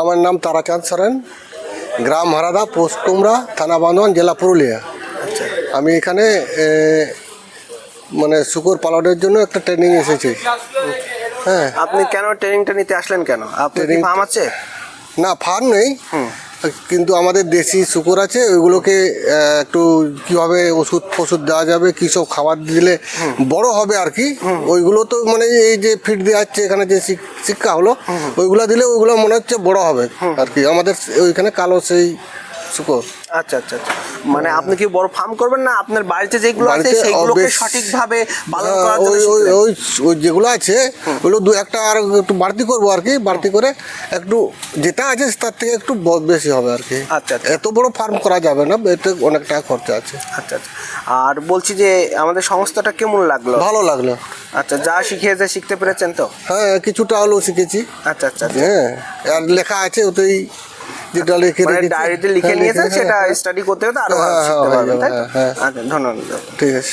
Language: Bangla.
আমার নাম তারাচাঁদ সরেন, গ্রাম হারাদা, পোস্ট কুমড়া, থানা বান্ধওয়ান, জেলা পুরুলিয়া। আচ্ছা, আমি এখানে মানে শূকর পালনের জন্য একটা ট্রেনিং এসেছি। হ্যাঁ। আপনি কেন ট্রেনিংটা নিতে আসলেন কেন? আপনার কি ফার্ম আছে? না, ফার্ম নেই, কিন্তু আমাদের দেশি শূকর আছে, ওইগুলোকে একটু কীভাবে ওষুধ দেওয়া যাবে, কী সব খাবার দিলে বড় হবে আর কি, ওইগুলো তো মানে এই যে ফিড দেওয়া হচ্ছে এখানে যে শিক্ষা হলো, ওইগুলো দিলে ওইগুলো মনে হচ্ছে বড় হবে আর কি। আমাদের ওইখানে কালো সেই শূকর। আচ্ছা আচ্ছা আচ্ছা, মানে আপনি কি বড় ফার্ম করবেন না আপনার বাড়িতে যেগুলো আছে সেইগুলোকে সঠিকভাবে পালন করার জন্য শিখলেন? ওই যেগুলো আছে ওগুলো দু একটা আর একটু বাড়তি করবো আর কি, বাড়তি করে একটু যেটা আছে তার থেকে একটু বেশি হবে আর কি। আচ্ছা আচ্ছা, এত বড় ফার্ম করা যাবে না, এতে অনেক টাকা খরচা আছে। আচ্ছা আচ্ছা। আর বলছি যে আমাদের সংস্থাটা কেমন লাগলো? ভালো লাগলো। আচ্ছা, যা শিখিয়েছে শিখতে পেরেছেন তো? হ্যাঁ, কিছুটা হলেও শিখেছি। আচ্ছা আচ্ছা আচ্ছা। হ্যাঁ, আর লেখা আছে ওতেই, যেটা লিখে মানে ডায়েরিতে লিখে নিয়েছেন, সেটা স্টাডি করতে হলে আরো ভালো শিখতে পারবেন, তাই তো? আচ্ছা, ধন্যবাদ। ঠিক আছে।